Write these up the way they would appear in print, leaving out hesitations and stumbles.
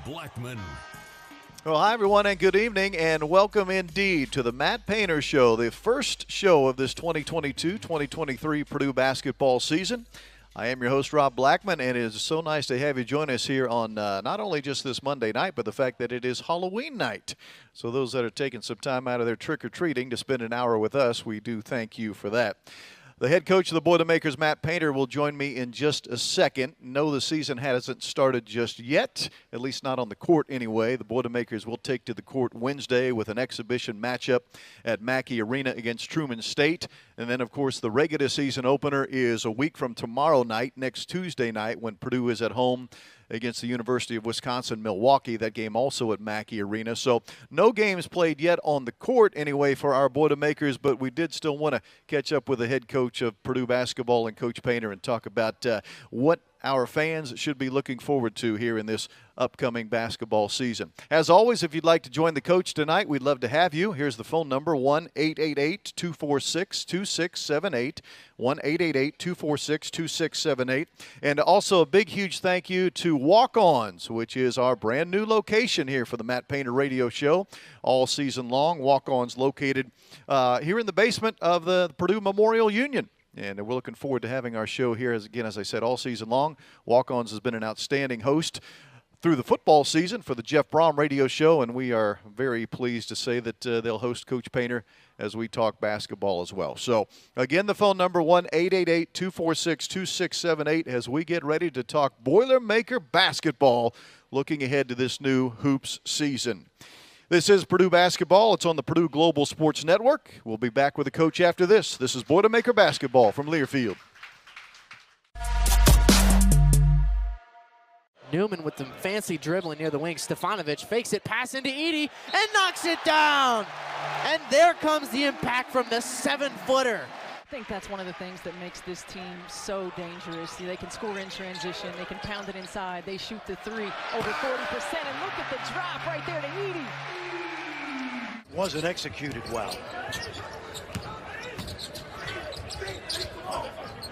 Blackman. Well, hi, everyone, and good evening, and welcome indeed to the Matt Painter Show, the first show of this 2022-2023 Purdue basketball season. I am your host, Rob Blackman, and it is so nice to have you join us here on not only just this Monday night, but the fact that it is Halloween night. So those that are taking some time out of their trick-or-treating to spend an hour with us, we do thank you for that. The head coach of the Boilermakers, Matt Painter, will join me in just a second. No, the season hasn't started just yet, at least not on the court anyway. The Boilermakers will take to the court Wednesday with an exhibition matchup at Mackey Arena against Truman State. And then, of course, the regular season opener is a week from tomorrow night, next Tuesday night, when Purdue is at home against the University of Wisconsin-Milwaukee. That game also at Mackey Arena. So no games played yet on the court anyway for our Boilermakers, but we did still want to catch up with the head coach of Purdue basketball and Coach Painter and talk about what our fans should be looking forward to here in this upcoming basketball season. As always, if you'd like to join the coach tonight, we'd love to have you. Here's the phone number, 1-888-246-2678, 1-888-246-2678. And also a big, huge thank you to Walk-Ons, which is our brand new location here for the Matt Painter Radio Show all season long. Walk-Ons located here in the basement of the Purdue Memorial Union. And we're looking forward to having our show here, as I said, all season long. Walk-Ons has been an outstanding host through the football season for the Jeff Brom radio show, and we are very pleased to say that they'll host Coach Painter as we talk basketball as well. So, again, the phone number, 1-888-246-2678, as we get ready to talk Boilermaker basketball, looking ahead to this new hoops season. This is Purdue basketball. It's on the Purdue Global Sports Network. We'll be back with the coach after this. This is Boilermaker basketball from Learfield. Newman with the fancy dribbling near the wing. Stefanovic fakes it, pass into Edey, and knocks it down. And there comes the impact from the 7-footer. I think that's one of the things that makes this team so dangerous. They can score in transition. They can pound it inside. They shoot the three over 40%. And look at the drop right there to Edey. Wasn't executed well.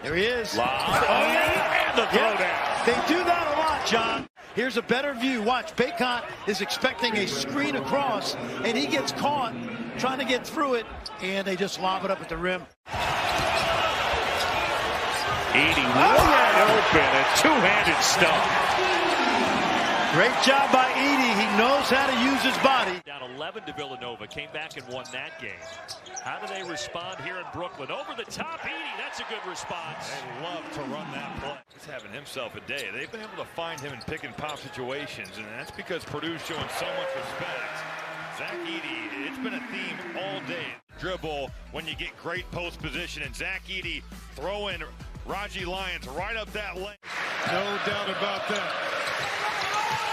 There he is. And the throwdown. They do that a lot, John. Here's a better view. Watch, Bacot is expecting a screen across, and he gets caught trying to get through it, and they just lob it up at the rim. Edey wide open, a two-handed stump. Great job by Edey. He knows how to use his body. Down 11 to Villanova, came back and won that game. How do they respond here in Brooklyn? Over the top, Edey, that's a good response. They love to run that play. He's having himself a day. They've been able to find him in pick and pop situations, and that's because Purdue's showing so much respect. Zach Edey, it's been a theme all day. Dribble when you get great post position, and Zach Edey throwing Raji Lyons right up that lane. No doubt about that.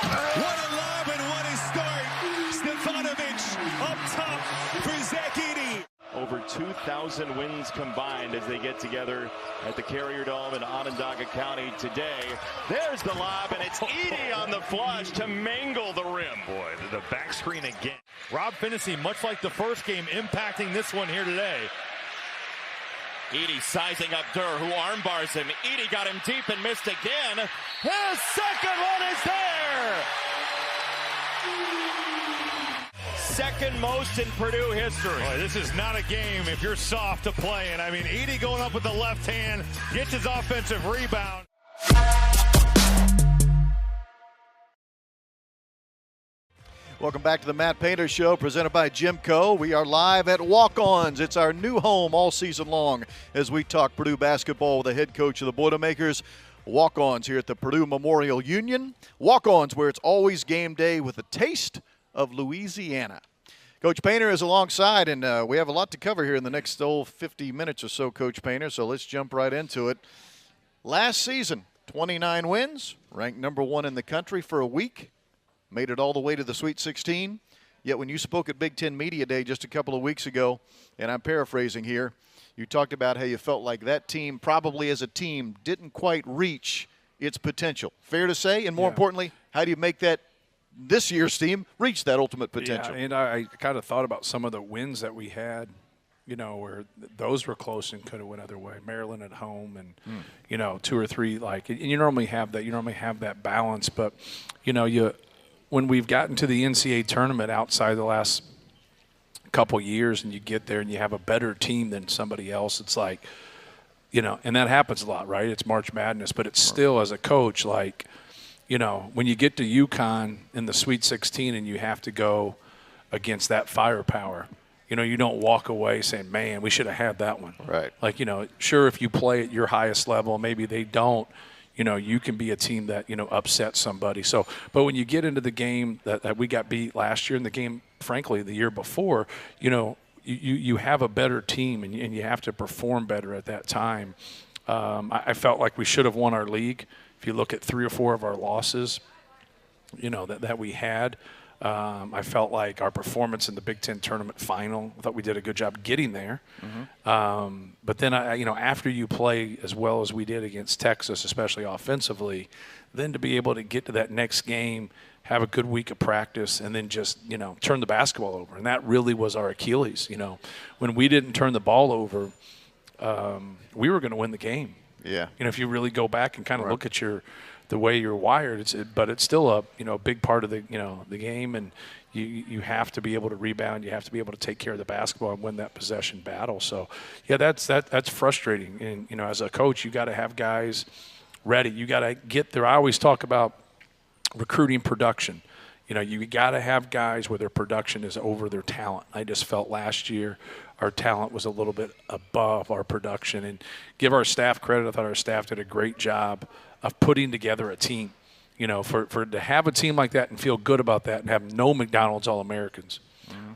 What a lob and what a start. Stefanovic up top for Zach Edey. Over 2,000 wins combined as they get together at the Carrier Dome in Onondaga County today. There's the lob, and it's Edey on the flush to mangle the rim. Boy, the back screen again. Rob Finney, much like the first game, impacting this one here today. Edey sizing up Durr, who arm bars him. Edey got him deep and missed again. His second one is there! Second most in Purdue history. Boy, this is not a game if you're soft to play in. I mean, Edey going up with the left hand, gets his offensive rebound. Welcome back to the Matt Painter Show, presented by GEMCO. We are live at Walk-Ons. It's our new home all season long as we talk Purdue basketball with the head coach of the Boilermakers. Walk-Ons here at the Purdue Memorial Union. Walk-Ons, where it's always game day with a taste of Louisiana. Coach Painter is alongside, and we have a lot to cover here in the next 50 minutes or so, Coach Painter, so let's jump right into it. Last season, 29 wins, ranked number 1 in the country for a week. Made it all the way to the Sweet 16. Yet when you spoke at Big Ten Media Day just a couple of weeks ago, and I'm paraphrasing here, you talked about how you felt like that team, probably as a team, didn't quite reach its potential. Fair to say? And more importantly, how do you make that this year's team reach that ultimate potential? Yeah, and I kind of thought about some of the wins that we had, where those were close and could have went other way. Maryland at home and, 2 or 3, and you normally have that. You normally have that balance. But, when we've gotten to the NCAA tournament outside the last couple years and you get there and you have a better team than somebody else, it's like, you know, and that happens a lot, right? It's March Madness, but it's still, as a coach, like, you know, when you get to UConn in the Sweet 16 and you have to go against that firepower, you know, you don't walk away saying, man, we should have had that one. Right. Like, you know, sure, if you play at your highest level, maybe they don't, you know, you can be a team that, you know, upsets somebody. So, but when you get into the game that we got beat last year and the game, frankly, the year before, you know, you have a better team and you have to perform better at that time. I felt like we should have won our league. If you look at 3 or 4 of our losses, you know, that we had, I felt like our performance in the Big Ten tournament final, I thought we did a good job getting there. But then, you know, after you play as well as we did against Texas, especially offensively, then to be able to get to that next game, have a good week of practice, and then just, you know, turn the basketball over. And that really was our Achilles. You know, when we didn't turn the ball over, we were going to win the game. Yeah. You know, if you really go back and kind of look at the way you're wired, but it's still a, you know, big part of the, you know, the game, and you have to be able to rebound, you have to be able to take care of the basketball and win that possession battle. So yeah, that's frustrating. And, you know, as a coach, you got to have guys ready. You got to get there. I always talk about recruiting production. You know, you got to have guys where their production is over their talent. I just felt last year our talent was a little bit above our production. And give our staff credit. I thought our staff did a great job of putting together a team. You know, for to have a team like that and feel good about that and have no McDonald's All-Americans.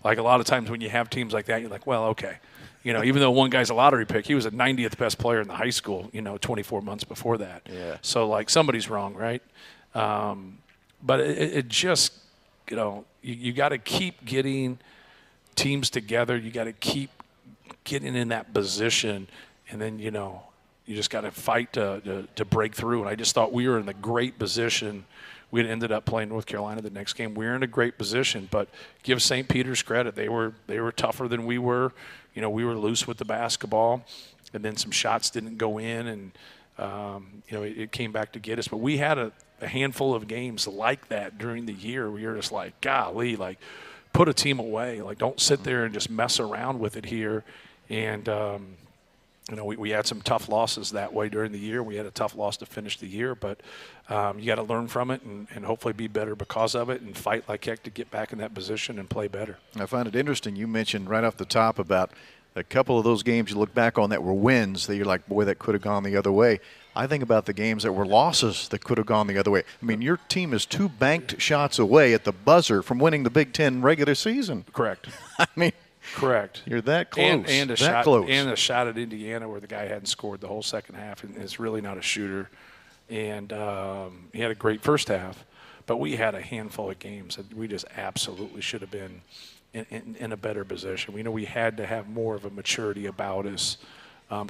Like a lot of times when you have teams like that, you're like, well, okay. You know, even though one guy's a lottery pick, he was a 90th best player in the high school, you know, 24 months before that. Yeah. So, like, somebody's wrong, right? But it just, you know, you got to keep getting teams together. You got to keep getting in that position, and then, you know, you just got to fight to break through. And I just thought we were in a great position. We had ended up playing North Carolina the next game. We were in a great position, but give St. Peter's credit. They were tougher than we were. You know, we were loose with the basketball, and then some shots didn't go in, and you know, it came back to get us. But we had a handful of games like that during the year where you're just like, golly, like, put a team away. Like, don't sit there and just mess around with it here. And you know, we had some tough losses that way during the year. We had a tough loss to finish the year, but you got to learn from it and hopefully be better because of it and fight like heck to get back in that position and play better. I find it interesting. You mentioned right off the top about a couple of those games you look back on that were wins that you're like, boy, that could have gone the other way. I think about the games that were losses that could have gone the other way. I mean, your team is 2 banked shots away at the buzzer from winning the Big Ten regular season. Correct. I mean, correct. You're that close. And a that shot, close. And a shot at Indiana where the guy hadn't scored the whole second half, and it's really not a shooter. And he had a great first half, but we had a handful of games that we just absolutely should have been in a better position. We know we had to have more of a maturity about us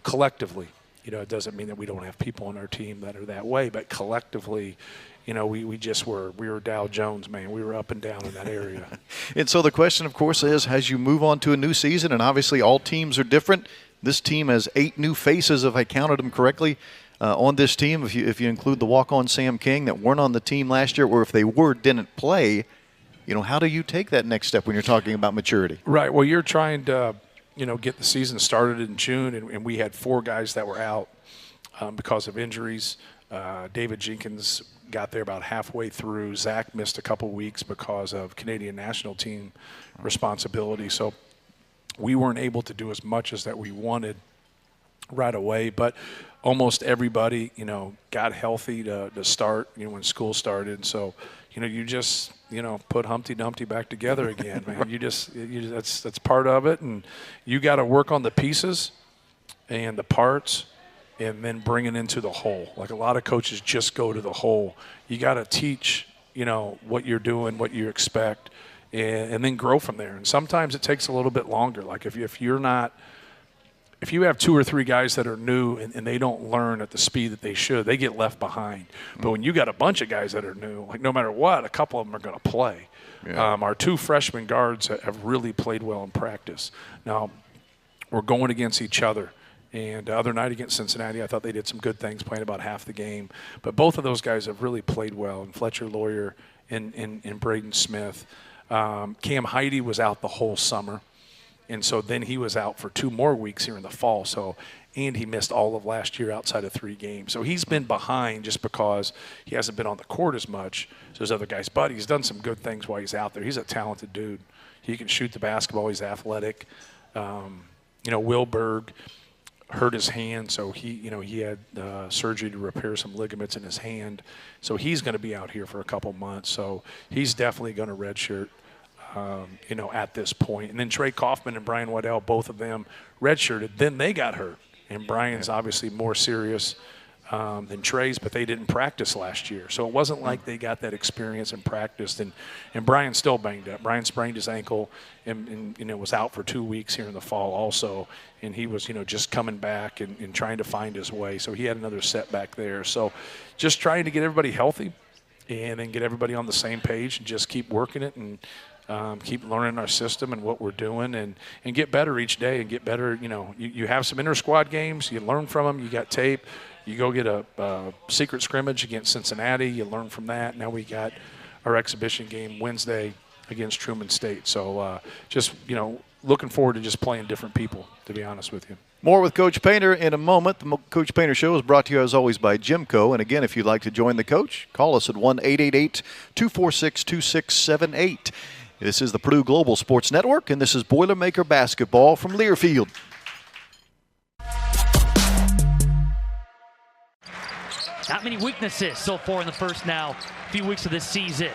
collectively. You know, it doesn't mean that we don't have people on our team that are that way, but collectively, you know, we were Dow Jones, man. We were up and down in that area. And so the question, of course, is as you move on to a new season, and obviously all teams are different, this team has 8 new faces, if I counted them correctly, on this team, if you include the walk-on Sam King that weren't on the team last year, or if they didn't play. You know, how do you take that next step when you're talking about maturity? Right. Well, you're trying to, you know, get the season started in June, and we had 4 guys that were out because of injuries. David Jenkins got there about halfway through. Zach missed a couple weeks because of Canadian national team responsibility. So we weren't able to do as much as that we wanted right away. But almost everybody, you know, got healthy to start, you know, when school started. So, you know, you just, you know, put Humpty Dumpty back together again, man. That's part of it. And you got to work on the pieces and the parts and then bring it into the whole. Like a lot of coaches just go to the whole. You got to teach, you know, what you're doing, what you expect, and then grow from there. And sometimes it takes a little bit longer. Like if you have 2 or 3 guys that are new and they don't learn at the speed that they should, they get left behind. But when you got a bunch of guys that are new, like no matter what, a couple of them are going to play. Yeah. Our 2 freshman guards have really played well in practice. Now, we're going against each other. And the other night against Cincinnati, I thought they did some good things, playing about half the game. But both of those guys have really played well, and Fletcher Lawyer in Braden Smith. Cam Heidi was out the whole summer, and so then he was out for 2 more weeks here in the fall. And he missed all of last year outside of 3 games. So he's been behind just because he hasn't been on the court as much as those other guys. But he's done some good things while he's out there. He's a talented dude. He can shoot the basketball. He's athletic. Will Berg hurt his hand, so he had surgery to repair some ligaments in his hand. So he's going to be out here for a couple months. So he's definitely going to redshirt, at this point. And then Trey Kaufman and Brian Waddell, both of them redshirted. Then they got hurt. And Brian's obviously more serious than Trey's, but they didn't practice last year. So it wasn't like they got that experience and practiced. And Brian's still banged up. Brian sprained his ankle and was out for 2 weeks here in the fall also. And he was, just coming back and trying to find his way. So he had another setback there. So just trying to get everybody healthy and then get everybody on the same page and just keep working it and keep learning our system and what we're doing and get better each day and get better. You have some inter-squad games. You learn from them. You got tape. You go get a secret scrimmage against Cincinnati. You learn from that. Now we got our exhibition game Wednesday against Truman State. So just, looking forward to just playing different people, to be honest with you. More with Coach Painter in a moment. The Coach Painter Show is brought to you, as always, by GEMCO. And, again, if you'd like to join the coach, call us at 1-888-246-2678. This is the Purdue Global Sports Network, and this is Boilermaker Basketball from Learfield. Not many weaknesses so far in the first few weeks of this season.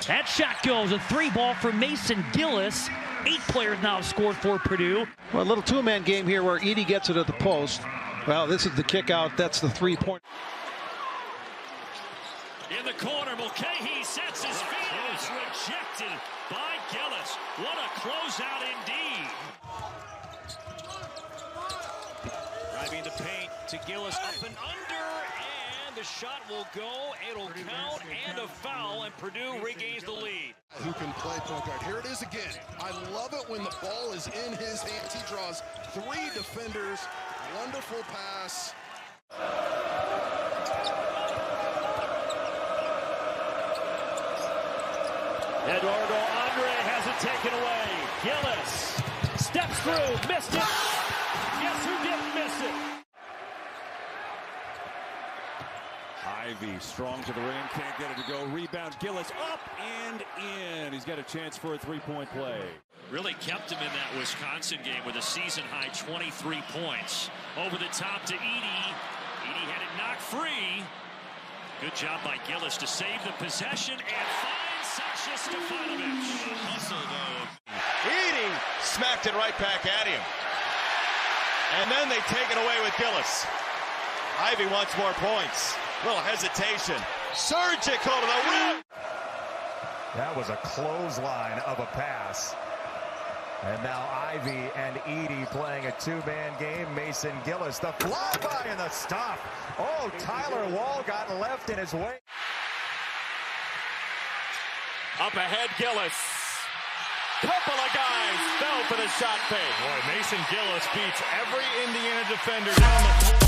That shot goes, a 3 ball for Mason Gillis. 8 players now have scored for Purdue. Well, a little 2-man game here where Edey gets it at the post. Well, this is the kick out. That's the 3-point. In the corner, Mulcahy sets his feet and it's rejected by Gillis. What a closeout indeed. Driving the paint to Gillis, up and under, and the shot will go. It'll count and a foul, and Purdue regains the lead. Who can play point guard? Here it is again. I love it when the ball is in his hands. He draws 3 defenders. Wonderful pass. Eduardo Andre has it taken away. Gillis steps through, missed it. Guess who didn't miss it? Ivy strong to the rim, can't get it to go. Rebound, Gillis up and in. He's got a chance for a 3-point play. Really kept him in that Wisconsin game with a season-high 23 points. Over the top to Edey. Edey had it knocked free. Good job by Gillis to save the possession and find Sasha Stefanovic. Hustle, though. Edey smacked it right back at him. And then they take it away with Gillis. Ivy wants more points. Little hesitation. Surgical to the rim. That was a clothesline of a pass. And now Ivy and Edey playing a 2-man game. Mason Gillis, the flyby and the stop. Oh, Tyler Wall got left in his way. Up ahead, Gillis. Couple of guys fell for the shot fake. Boy, Mason Gillis beats every Indiana defender down the floor.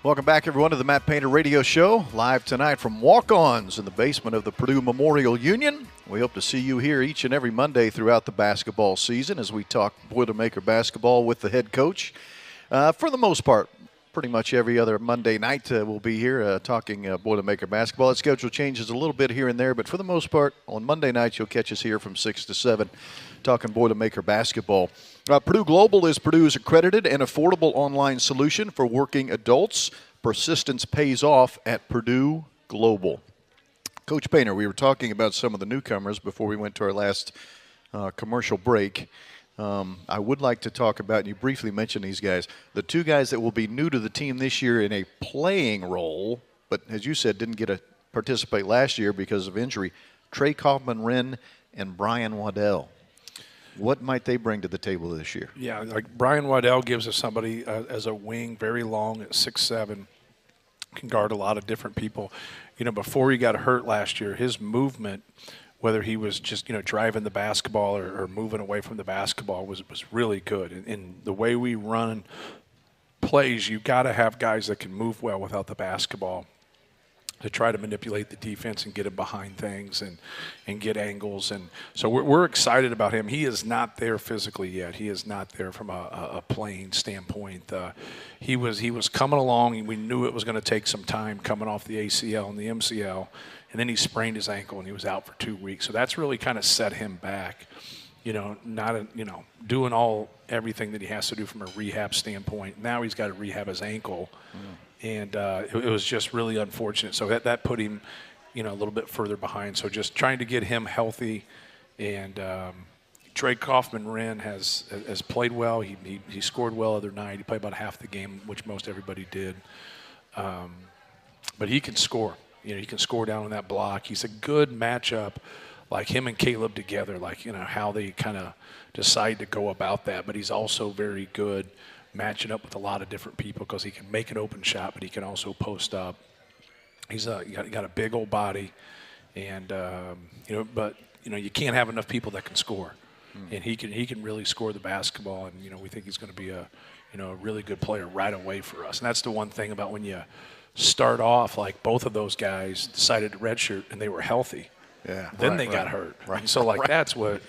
Welcome back, everyone, to the Matt Painter Radio Show, live tonight from Walk-Ons in the basement of the Purdue Memorial Union. We hope to see you here each and every Monday throughout the basketball season as we talk Boilermaker basketball with the head coach. For the most part, pretty much every other Monday night we'll be here talking Boilermaker basketball. The schedule changes a little bit here and there, but for the most part, on Monday nights you'll catch us here from 6 to 7 talking Boilermaker basketball. Purdue Global is Purdue's accredited and affordable online solution for working adults. Persistence pays off at Purdue Global. Coach Painter, we were talking about some of the newcomers before we went to our last commercial break. I would like to talk about, and you briefly mentioned these guys, the 2 guys that will be new to the team this year in a playing role, but as you said, didn't get to participate last year because of injury, Trey Kaufman-Renn and Brian Waddell. What might they bring to the table this year? Yeah, like Brian Waddell gives us somebody as a wing, very long at 6'7", can guard a lot of different people. Before he got hurt last year, his movement, whether he was just, driving the basketball or moving away from the basketball was really good. And the way we run plays, you got to have guys that can move well without the basketball to try to manipulate the defense and get it behind things and get angles. And so we're excited about him. He is not there physically yet. He is not there from a playing standpoint. He was coming along, and we knew it was going to take some time coming off the ACL and the MCL, and then he sprained his ankle and he was out for 2 weeks. So that's really kind of set him back. Doing everything that he has to do from a rehab standpoint. Now he's got to rehab his ankle. And it was just really unfortunate. So that put him, a little bit further behind. So just trying to get him healthy. And Trey Kaufman-Wren has played well. He scored well the other night. He played about half the game, which most everybody did. But he can score. He can score down on that block. He's a good matchup, like him and Caleb together, how they kind of decide to go about that. But he's also very good matching up with a lot of different people because he can make an open shot, but he can also post up. He's got a big old body, and you can't have enough people that can score, and he can really score the basketball, and we think he's going to be a really good player right away for us. And that's the one thing about when you start off, like both of those guys decided to redshirt and they were healthy. Yeah. Then they got hurt. Right. And so that's what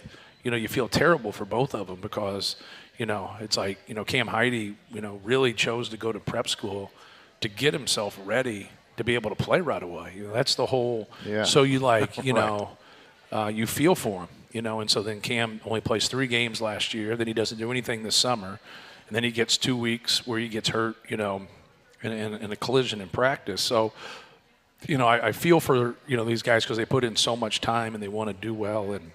you feel terrible for both of them because. It's like, Cam Heide, really chose to go to prep school to get himself ready to be able to play right away. That's the whole. Yeah. So you you feel for him, and so then Cam only plays 3 games last year. Then he doesn't do anything this summer. And then he gets 2 weeks where he gets hurt, in a collision in practice. So, I feel for, these guys because they put in so much time and they want to do well. And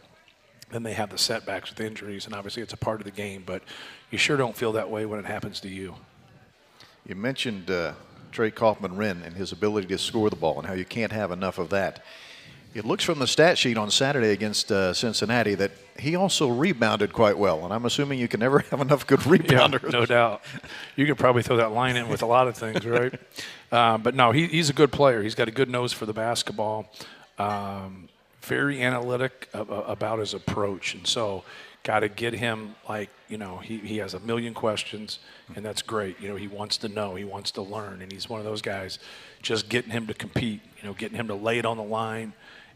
then they have the setbacks with injuries, and obviously it's a part of the game, but you sure don't feel that way when it happens to you. You mentioned Trey Kaufman-Wren and his ability to score the ball and how you can't have enough of that. It looks from the stat sheet on Saturday against Cincinnati that he also rebounded quite well, and I'm assuming you can never have enough good rebounders. Yeah, no doubt. You could probably throw that line in with a lot of things, right? But no, he's a good player. He's got a good nose for the basketball. Very analytic about his approach, and so got to get him he has a million questions, and that's great. He wants to know, he wants to learn, and he's one of those guys. Just getting him to compete, getting him to lay it on the line,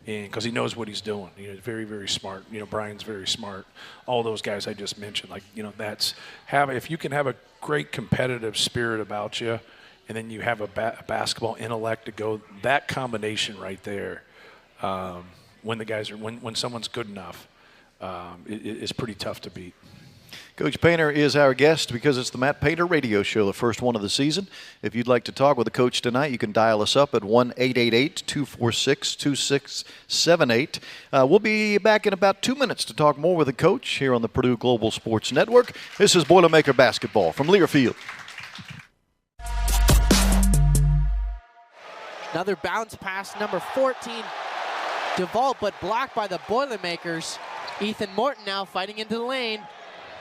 and because he knows what he's doing. He's very, very smart. Brian's very smart. All those guys I just mentioned, if you can have a great competitive spirit about you, and then you have a basketball intellect to go, that combination right there. When someone's good enough, it's pretty tough to beat. Coach Painter is our guest because it's the Matt Painter Radio Show, the first one of the season. If you'd like to talk with the coach tonight, you can dial us up at 1-888-246-2678. We'll be back in about 2 minutes to talk more with the coach here on the Purdue Global Sports Network. This is Boilermaker Basketball from Learfield. Another bounce pass, number 14. DeVault, but blocked by the Boilermakers. Ethan Morton now fighting into the lane.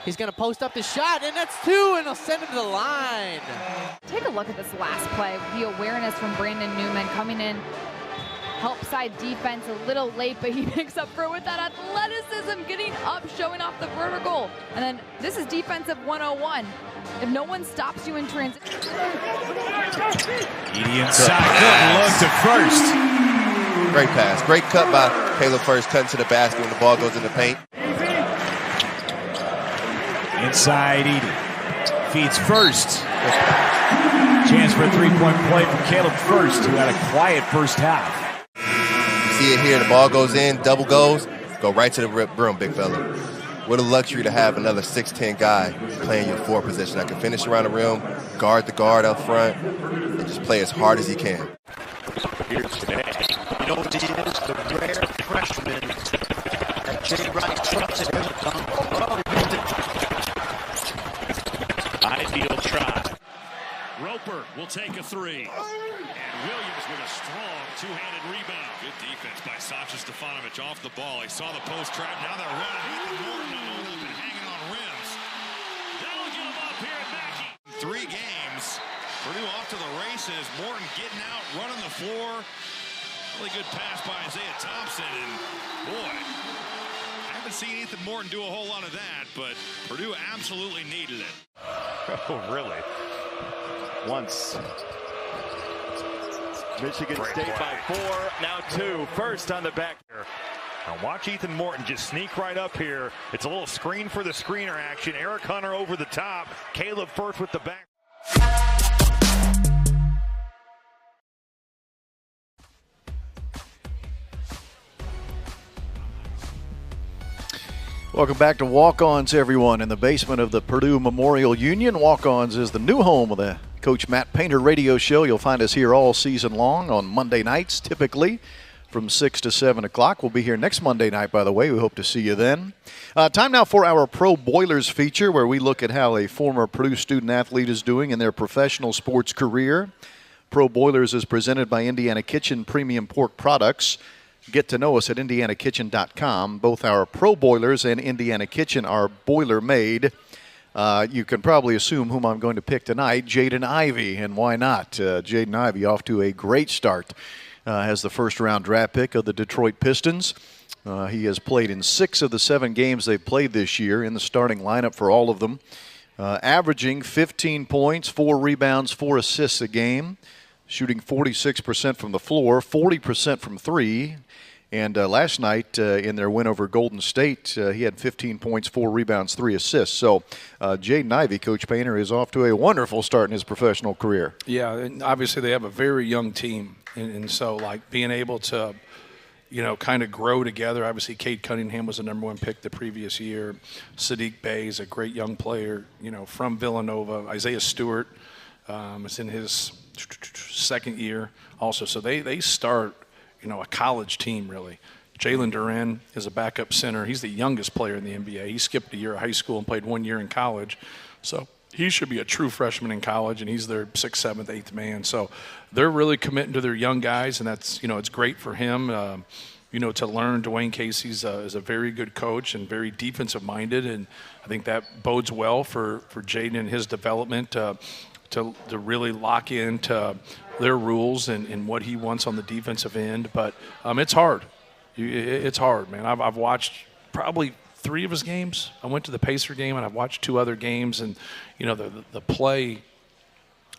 He's going to post up the shot, and that's 2, and he'll send him to the line. Take a look at this last play. The awareness from Brandon Newman coming in. Help side defense a little late, but he picks up for it with that athleticism, getting up, showing off the vertical. And then this is defensive 101. If no one stops you in transition. Edie inside, good look to Furst. Great pass. Great cut by Caleb Furst, cutting to the basket when the ball goes in the paint. Inside Edie. Feeds Furst. Chance for a three-point play from Caleb Furst, who had a quiet first half. You see it here. The ball goes in, double goes, go right to the rim, big fella. What a luxury to have another 6'10 guy playing your 4 position. I can finish around the rim, guard the guard up front, and just play as hard as he can. Here today. You know what he is? The rare freshman that Jay Wright trusted him to come. Ideal try. Roper will take a 3. And Williams with a strong two-handed rebound. Good defense by Sasha Stefanovic off the ball. He saw the post trap. Now they're running. Ethan Morton up and hanging on rims. That'll get him up here at Mackey. 3 games. Purdue off to the races. Morton getting out, running the floor. Really good pass by Isaiah Thompson. And boy, I haven't seen Ethan Morton do a whole lot of that, but Purdue absolutely needed it. Oh, really? once. Michigan State by 4, now 2. Furst on the back. Now watch Ethan Morton just sneak right up here. It's a little screen for the screener action. Eric Hunter over the top. Caleb Furst with the back. Welcome back to Walk-Ons, everyone, in the basement of the Purdue Memorial Union. Walk-Ons is the new home of the Coach Matt Painter radio show. You'll find us here all season long on Monday nights, typically from 6 to 7 o'clock. We'll be here next Monday night, by the way. We hope to see you then. Time now for our Pro Boilers feature, where we look at how a former Purdue student-athlete is doing in their professional sports career. Pro Boilers is presented by Indiana Kitchen Premium Pork Products. Get to know us at indianakitchen.com. Both our Pro Boilers and Indiana Kitchen are boiler-made. You can probably assume whom I'm going to pick tonight, Jaden Ivey, and why not? Jaden Ivey off to a great start as the first-round draft pick of the Detroit Pistons. He has played in 6 of the 7 games they've played this year in the starting lineup for all of them, averaging 15 points, 4 rebounds, 4 assists a game, shooting 46% from the floor, 40% from 3. And last night in their win over Golden State, he had 15 points, 4 rebounds, 3 assists. So Jaden Ivey, Coach Painter, is off to a wonderful start in his professional career. Yeah, and obviously they have a very young team. And so, like, being able to, you know, kind of grow together. Obviously, Cade Cunningham was the #1 pick the previous year. Sadiq Bey is a great young player, you know, from Villanova. Isaiah Stewart is in his second year also. So they start, you know, a college team, really. Jalen Duren is a backup center. He's the youngest player in the NBA. He skipped a year of high school and played 1 year in college. So he should be a true freshman in college, and he's their 6th, 7th, 8th man. So they're really committing to their young guys, and that's, you know, it's great for him, you know, to learn. Dwayne Casey's is a very good coach and very defensive-minded, and I think that bodes well for Jaden and his development to really lock into their rules and what he wants on the defensive end. But it's hard. It's hard, man. I've watched probably 3 of his games. I went to the Pacer game, and I've watched 2 other games. And, you know, the play,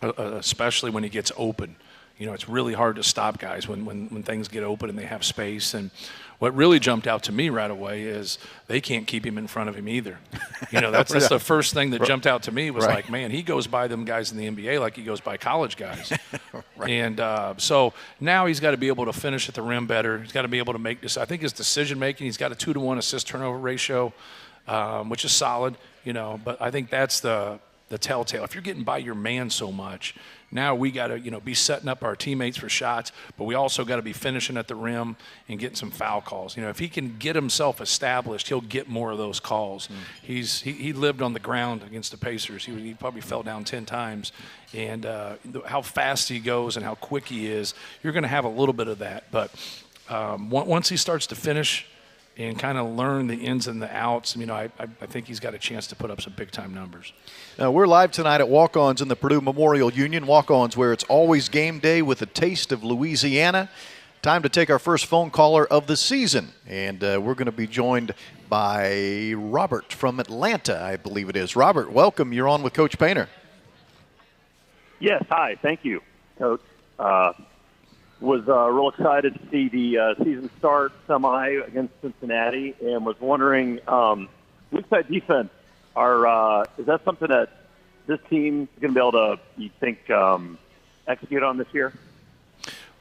especially when he gets open, you know, it's really hard to stop guys when things get open and they have space. And what really jumped out to me right away is they can't keep him in front of him either. You know, that's the first thing that jumped out to me was like, man, he goes by them guys in the NBA like he goes by college guys. And so now he's got to be able to finish at the rim better. He's got to be able to make this. I think his decision-making, he's got a 2-to-1 assist-turnover ratio, which is solid, you know. But I think that's the telltale. If you're getting by your man so much, now we got to, you know, be setting up our teammates for shots, but we also got to be finishing at the rim and getting some foul calls. You know, if he can get himself established, he'll get more of those calls. He lived on the ground against the Pacers. He probably fell down 10 times. And how fast he goes and how quick he is, you're going to have a little bit of that. But once he starts to finish and kind of learn the ins and the outs, you know, I think he's got a chance to put up some big-time numbers. We're live tonight at Walk-Ons in the Purdue Memorial Union. Walk-Ons where it's always game day with a taste of Louisiana. Time to take our first phone caller of the season. And we're going to be joined by Robert from Atlanta, I believe it is. Robert, welcome. You're on with Coach Painter. Yes, hi. Thank you, Coach. Was real excited to see the season start semi against Cincinnati, and was wondering, weak side defense, is that something that this team is going to be able to, you think, execute on this year?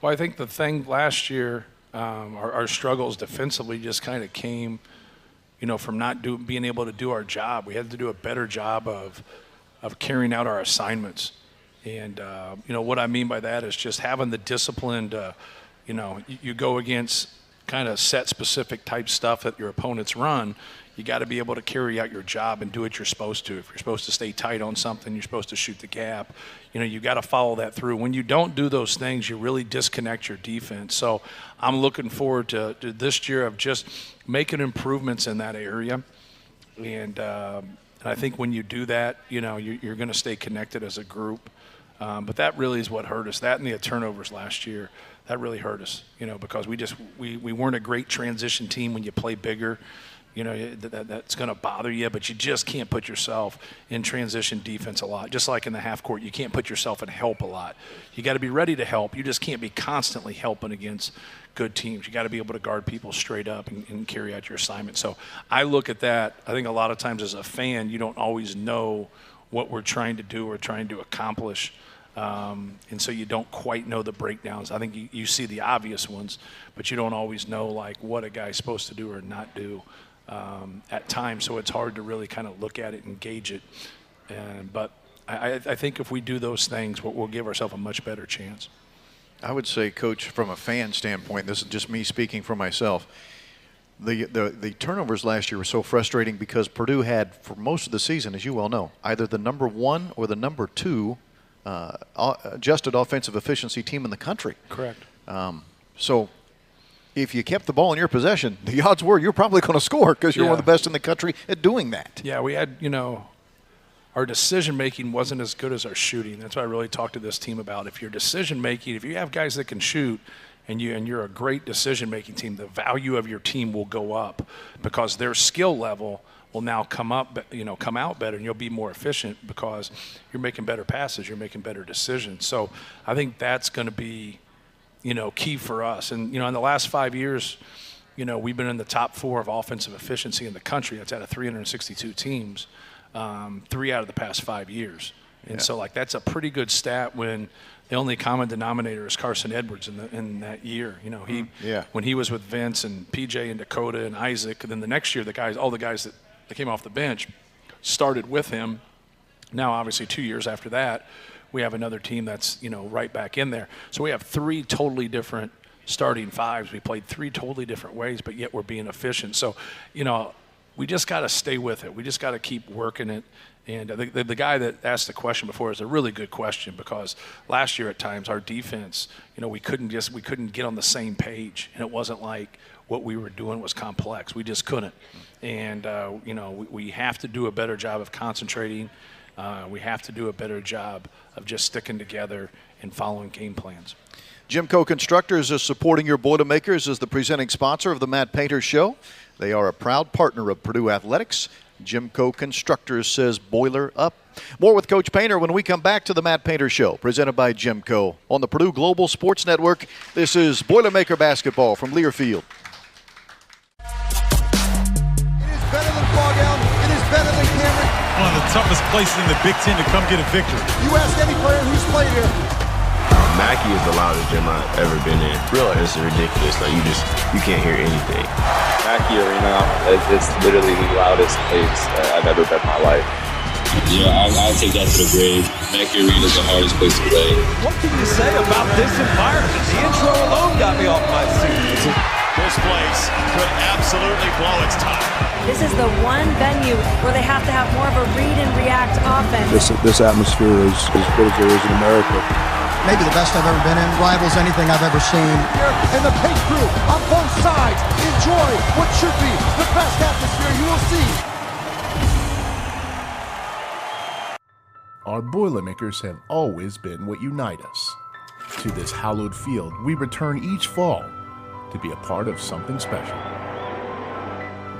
Well, I think the thing last year, our struggles defensively just kind of came, you know, from not being able to do our job. We had to do a better job of carrying out our assignments. And, you know, what I mean by that is just having the discipline to, you know, you go against kind of set specific type stuff that your opponents run. You got to be able to carry out your job and do what you're supposed to. If you're supposed to stay tight on something, you're supposed to shoot the gap. You know, you got to follow that through. When you don't do those things, you really disconnect your defense. So I'm looking forward to this year of just making improvements in that area. And I think when you do that, you know, you're going to stay connected as a group. But that really is what hurt us. That and the turnovers last year, that really hurt us, you know, because we weren't a great transition team when you play bigger. that's going to bother you, but you just can't put yourself in transition defense a lot. Just like in the half court, you can't put yourself in help a lot. You got to be ready to help. You just can't be constantly helping against good teams. You got to be able to guard people straight up and carry out your assignment. So I look at that. I think a lot of times as a fan, you don't always know what we're trying to do or trying to accomplish. And so you don't quite know the breakdowns. I think you see the obvious ones, but you don't always know like what a guy's supposed to do or not do at times. So it's hard to really kind of look at it and gauge it. But I think if we do those things, we'll give ourselves a much better chance. I would say, Coach, from a fan standpoint, this is just me speaking for myself, the turnovers last year were so frustrating because Purdue had, for most of the season, as you well know, either the number 1 or the number 2 adjusted offensive efficiency team in the country. Correct. So if you kept the ball in your possession, the odds were you're probably going to score because you're one of the best in the country at doing that. Yeah, we had, our decision-making wasn't as good as our shooting. That's what I really talked to this team about. If your decision-making, if you have guys that can shoot and you're a great decision-making team, the value of your team will go up because their skill level will now come out better, and you'll be more efficient because you're making better passes, you're making better decisions. So I think that's going to be, key for us. And, in the last 5 years, we've been in the top 4 of offensive efficiency in the country. That's out of 362 teams. 3 out of the past 5 years. And so that's a pretty good stat when the only common denominator is Carson Edwards in that year. When he was with Vince and PJ and Dakota and Isaac, and then the next year all the guys that came off the bench started with him. Now obviously 2 years after that, we have another team that's right back in there. So we have 3 totally different starting fives. We played 3 totally different ways, but yet we're being efficient. So we just got to stay with it. We just got to keep working it. And I think the guy that asked the question before is a really good question because last year at times our defense, we couldn't get on the same page, and it wasn't like what we were doing was complex. We just couldn't. And we have to do a better job of concentrating. We have to do a better job of just sticking together and following game plans. GEMCO Constructors is supporting your Boilermakers as the presenting sponsor of the Matt Painter Show. They are a proud partner of Purdue Athletics. GEMCO Constructors says boiler up. More with Coach Painter when we come back to the Matt Painter Show, presented by GEMCO on the Purdue Global Sports Network. This is Boilermaker basketball from Learfield. It is better than Fog Elm. It is better than Cameron. One of the toughest places in the Big Ten to come get a victory. You ask any player who's played here. Mackey is the loudest gym I've ever been in. Really? It's ridiculous. Like, you can't hear anything. Mackey Arena, it's literally the loudest place I've ever been in my life. Yeah, I'll take that to the grave. Mackey Arena is the hardest place to play. What can you say about this environment? The intro alone got me off my seat. This place could absolutely blow its top. This is the one venue where they have to have more of a read and react offense. This atmosphere is as good as there is in America. Maybe the best I've ever been in, rivals anything I've ever seen. And the paint crew on both sides enjoy what should be the best atmosphere you will see. Our Boilermakers have always been what unite us. To this hallowed field, we return each fall to be a part of something special.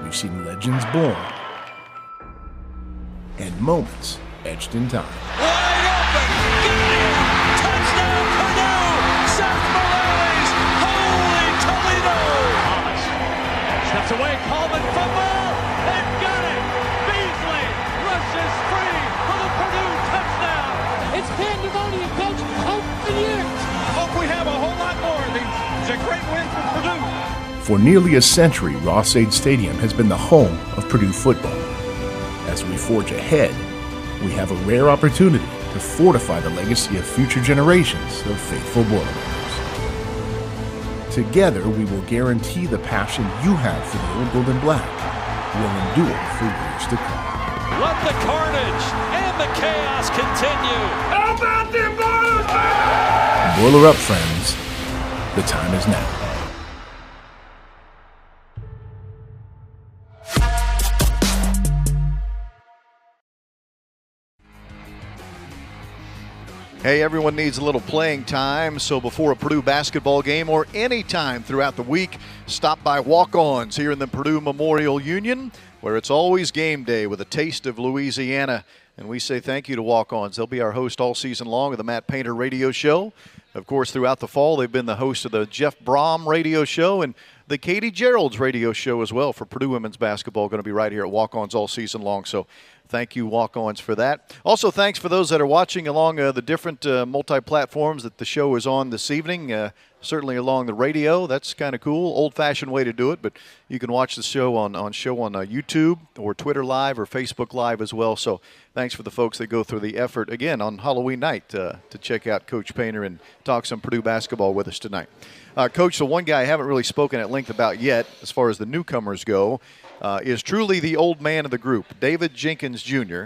We've seen legends born and moments etched in time. Wide open! Touchdown Purdue! Seth Morales! Holy Toledo! Thomas steps away, Coleman fumble! They've got it! Beasley rushes free for the Purdue touchdown! It's pandemonium, Coach! Open year! Hope we have a whole lot more of these. It's a great win for Purdue. For nearly a century, Ross-Ade Stadium has been the home of Purdue football. As we forge ahead, we have a rare opportunity to fortify the legacy of future generations of faithful Boilermakers. Together, we will guarantee the passion you have for the old gold and black will endure for years to come. Let the carnage and the chaos continue. How about the Boilers? Boiler up, friends. The time is now. Hey, everyone needs a little playing time, so before a Purdue basketball game or any time throughout the week, stop by Walk-Ons here in the Purdue Memorial Union, where it's always game day with a taste of Louisiana. And we say thank you to Walk-Ons. They'll be our host all season long of the Matt Painter Radio Show. Of course, throughout the fall, they've been the host of the Jeff Brom Radio Show and the Katie Gerald's Radio Show as well for Purdue women's basketball. Going to be right here at Walk-Ons all season long. So thank you, Walk-Ons, for that. Also, thanks for those that are watching along the different multi-platforms that the show is on this evening. Certainly along the radio. That's kind of cool. Old-fashioned way to do it, but you can watch the show on YouTube or Twitter Live or Facebook Live as well. So thanks for the folks that go through the effort, again, on Halloween night to check out Coach Painter and talk some Purdue basketball with us tonight. Coach, the one guy I haven't really spoken at length about yet as far as the newcomers go is truly the old man of the group, David Jenkins Jr.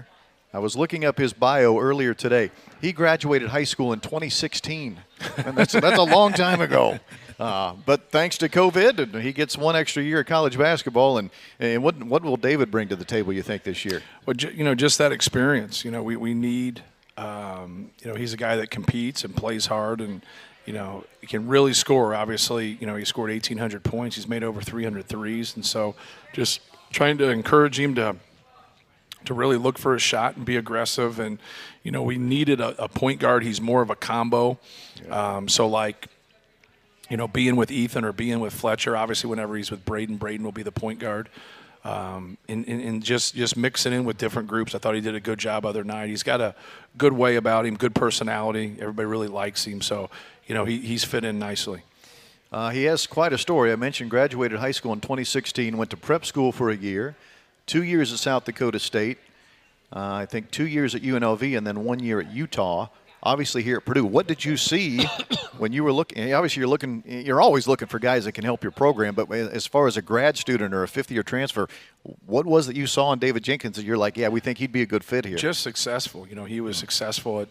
I was looking up his bio earlier today. He graduated high school in 2016, and that's a long time ago. But thanks to COVID, he gets one extra year of college basketball. And what will David bring to the table, you think, this year? Well, just that experience. We need, he's a guy that competes and plays hard, and, he can really score. Obviously, he scored 1,800 points. He's made over 300 threes. And so just trying to encourage him to really look for a shot and be aggressive. And, we needed a point guard. He's more of a combo. Being with Ethan or being with Fletcher, obviously whenever he's with Braden will be the point guard. And just mixing in with different groups. I thought he did a good job other night. He's got a good way about him, good personality. Everybody really likes him. So, he's fit in nicely. He has quite a story. I mentioned graduated high school in 2016, went to prep school for a year, 2 years at South Dakota State, I think 2 years at UNLV, and then 1 year at Utah. Obviously here at Purdue, what did you see when you were looking? Obviously you're always looking for guys that can help your program, but as far as a grad student or a fifth-year transfer, what was that you saw in David Jenkins that you're like, yeah, we think he'd be a good fit here? Just successful. He was successful at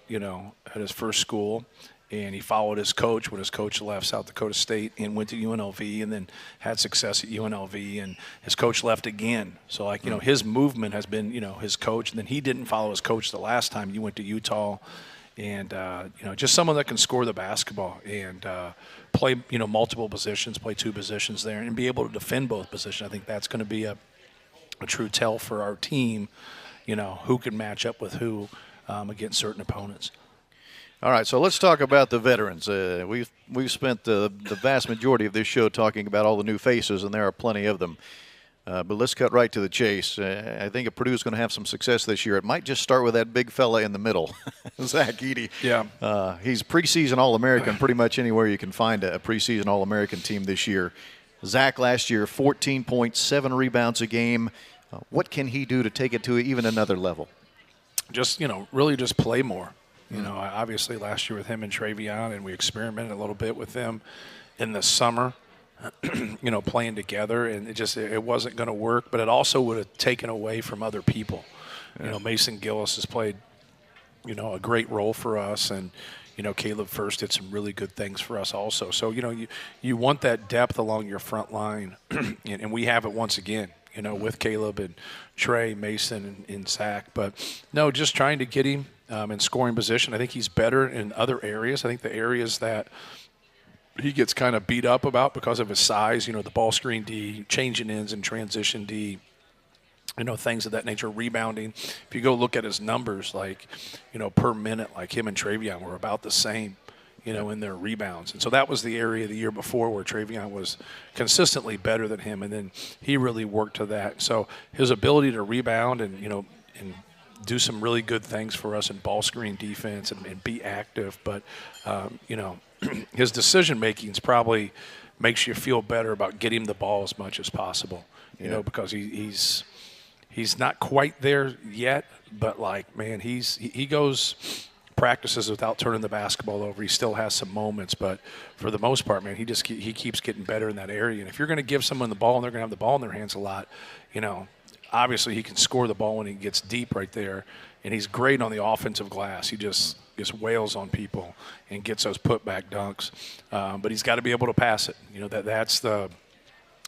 his first school, and he followed his coach when his coach left South Dakota State and went to UNLV, and then had success at UNLV, and his coach left again. So, his movement has been, his coach, and then he didn't follow his coach the last time. He went to Utah. And, just someone that can score the basketball and play, multiple positions, play two positions there, and be able to defend both positions. I think that's going to be a true tell for our team, who can match up with who against certain opponents. All right, so let's talk about the veterans. We've spent the vast majority of this show talking about all the new faces, and there are plenty of them. But let's cut right to the chase. I think if Purdue is going to have some success this year, it might just start with that big fella in the middle, Zach Edey. Yeah. He's preseason All-American pretty much anywhere you can find a preseason All-American team this year. Zach last year, 14.7 rebounds a game. What can he do to take it to even another level? Just, really just play more. Obviously last year with him and Travion, and we experimented a little bit with them in the summer. Playing together, and it wasn't going to work, but it also would have taken away from other people. Yeah. Mason Gillis has played, a great role for us, and, Caleb Furst did some really good things for us also. So, you want that depth along your front line, and we have it once again, with Caleb and Trey, Mason, and Zach. But, no, just trying to get him in scoring position. I think he's better in other areas. I think the areas that he gets kind of beat up about because of his size, the ball screen D, changing ends and transition D, things of that nature, rebounding. If you go look at his numbers, per minute, him and Travion were about the same, in their rebounds. And so that was the area the year before where Travion was consistently better than him, and then he really worked to that. So his ability to rebound and, and do some really good things for us in ball screen defense and be active, but, his decision-making probably makes you feel better about getting the ball as much as possible, because he's not quite there yet, but, he goes practices without turning the basketball over. He still has some moments, but for the most part, man, he keeps getting better in that area. And if you're going to give someone the ball and they're going to have the ball in their hands a lot, obviously he can score the ball when he gets deep right there, and he's great on the offensive glass. He just wails on people and gets those putback dunks. But he's got to be able to pass it. That's the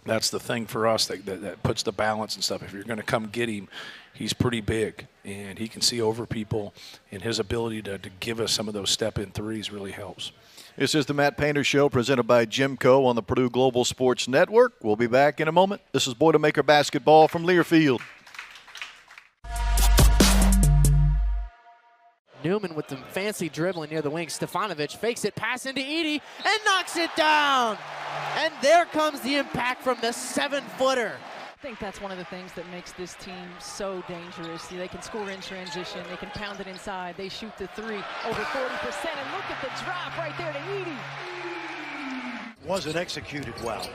that's the thing for us that puts the balance and stuff. If you're going to come get him, he's pretty big, and he can see over people, and his ability to give us some of those step-in threes really helps. This is the Matt Painter Show presented by GEMCO on the Purdue Global Sports Network. We'll be back in a moment. This is Boilermaker basketball from Learfield. Newman with some fancy dribbling near the wing. Stefanovic fakes it, pass into Edey, and knocks it down. And there comes the impact from the 7-footer. I think that's one of the things that makes this team so dangerous. They can score in transition. They can pound it inside. They shoot the three over 40%. And look at the drop right there to Edey. Wasn't executed well.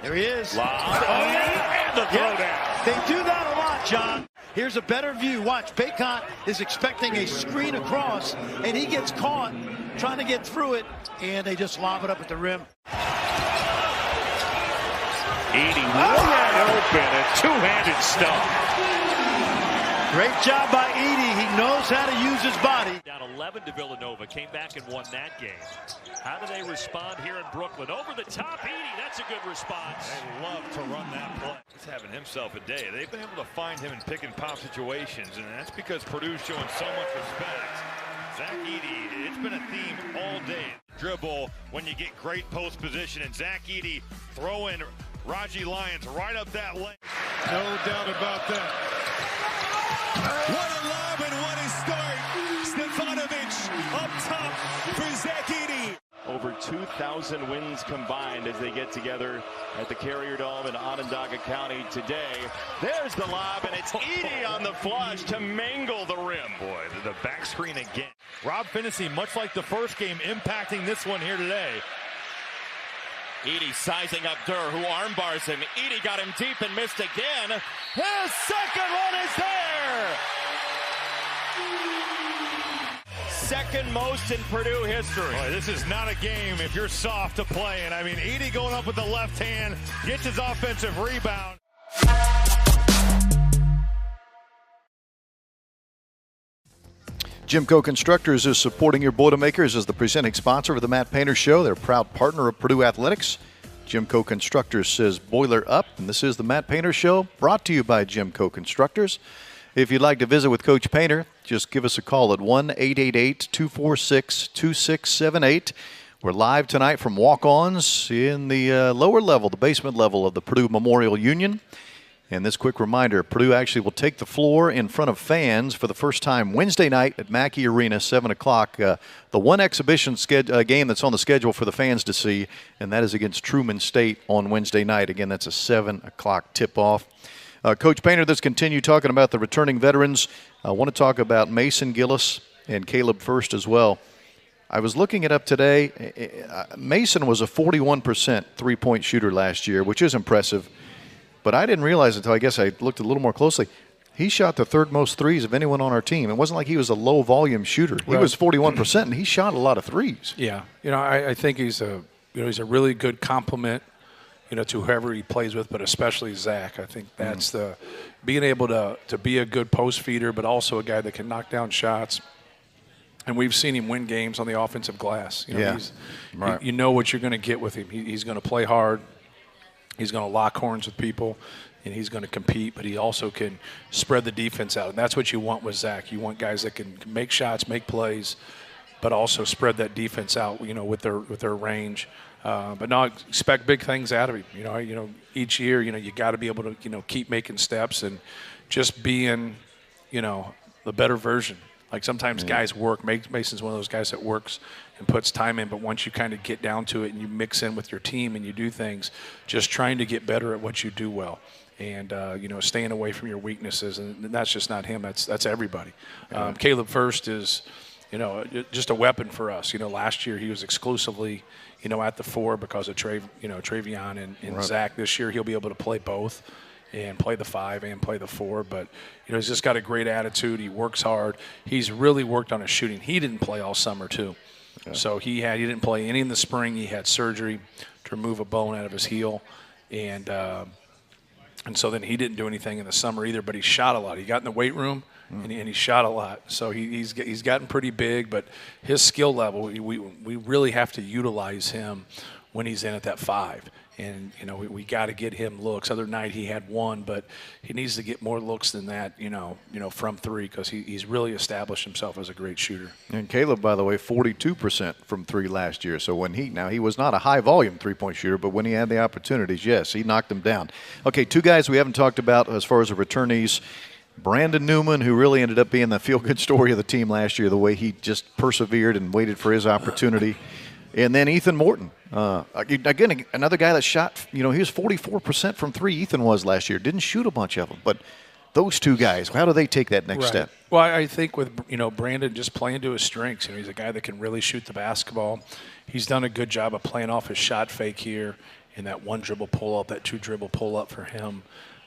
There he is. Wow. And the throwdown. They do that a lot, John. Here's a better view. Watch, Bacot is expecting a screen across, and he gets caught trying to get through it, and they just lob it up at the rim. Edey wide open, a two-handed stump. Great job by Edey. He knows how to use his body. Down 11 to Villanova, came back and won that game. How do they respond here in Brooklyn? Over the top, Edey, that's a good response. They love to run that play. He's having himself a day. They've been able to find him in pick and pop situations, and that's because Purdue's showing so much respect. Zach Edey, it's been a theme all day. Dribble when you get great post position, and Zach Edey throwing Raji Lyons right up that lane. No doubt about that. What a lob and what a start. Stefanovic up top for Zach Edey. Over 2,000 wins combined as they get together at the Carrier Dome in Onondaga County today. There's the lob, and it's Edey on the flush to mangle the rim. Boy, the back screen again. Rob Finney, much like the first game, impacting this one here today. Edey sizing up Durr, who arm bars him. Edey got him deep and missed again. His second one is there! Second most in Purdue history. Boy, this is not a game if you're soft to play. And I mean, Edey going up with the left hand, gets his offensive rebound. GEMCO Constructors is supporting your Boilermakers as the presenting sponsor of the Matt Painter Show. They're a proud partner of Purdue Athletics. GEMCO Constructors says boiler up, and this is the Matt Painter Show, brought to you by GEMCO Constructors. If you'd like to visit with Coach Painter, just give us a call at 1-888-246-2678. We're live tonight from walk-ons in the lower level, the basement level of the Purdue Memorial Union. And this quick reminder, Purdue actually will take the floor in front of fans for the first time Wednesday night at Mackey Arena, 7 o'clock. The one exhibition game that's on the schedule for the fans to see, and that is against Truman State on Wednesday night. Again, that's a 7 o'clock tip-off. Coach Painter, let's continue talking about the returning veterans. I want to talk about Mason Gillis and Caleb Furst as well. I was looking it up today. Mason was a 41% three-point shooter last year, which is impressive. But I didn't realize until I guess I looked a little more closely. He shot the third most threes of anyone on our team. It wasn't like he was a low-volume shooter. He was 41%, and he shot a lot of threes. Yeah, I think he's a really good compliment, to whoever he plays with, but especially Zach. I think that's the being able to be a good post feeder, but also a guy that can knock down shots. And we've seen him win games on the offensive glass. Right. You know what you're going to get with him. He's going to play hard. He's going to lock horns with people, and he's going to compete, but he also can spread the defense out. And that's what you want with Zach. You want guys that can make shots, make plays, but also spread that defense out, with their range. But now expect big things out of him. Each year, you got to be able to, keep making steps and just being, the better version. Like sometimes guys work. Mason's one of those guys that works and puts time in, but once you kind of get down to it and you mix in with your team and you do things, just trying to get better at what you do well. And, staying away from your weaknesses. And that's just not him. That's everybody. Caleb Furst is, just a weapon for us. Last year he was exclusively, at the 4 because of Travion and right. Zach. This year he'll be able to play both and play the 5 and play the 4. But, he's just got a great attitude. He works hard. He's really worked on his shooting. He didn't play all summer, too. Okay. So he didn't play any in the spring. He had surgery to remove a bone out of his heel. And And so then he didn't do anything in the summer either, but he shot a lot. He got in the weight room, and he shot a lot. So he's gotten pretty big, but his skill level, we really have to utilize him when he's in at that 5. And, you know, we got to get him looks. Other night he had 1, but he needs to get more looks than that, you know, from 3, because he's really established himself as a great shooter. And Caleb, by the way, 42% from 3 last year. So when he was not a high-volume three-point shooter, but when he had the opportunities, yes, he knocked them down. Okay, 2 guys we haven't talked about as far as the returnees. Brandon Newman, who really ended up being the feel-good story of the team last year, the way he just persevered and waited for his opportunity. And then Ethan Morton. Again, another guy that shot, you know, he was 44% from 3, Ethan was last year. Didn't shoot a bunch of them. But those 2 guys, how do they take that next step? Well, I think with, you know, Brandon just playing to his strengths. You know, he's a guy that can really shoot the basketball. He's done a good job of playing off his shot fake here in that 1 dribble pull-up, that 2 dribble pull-up for him.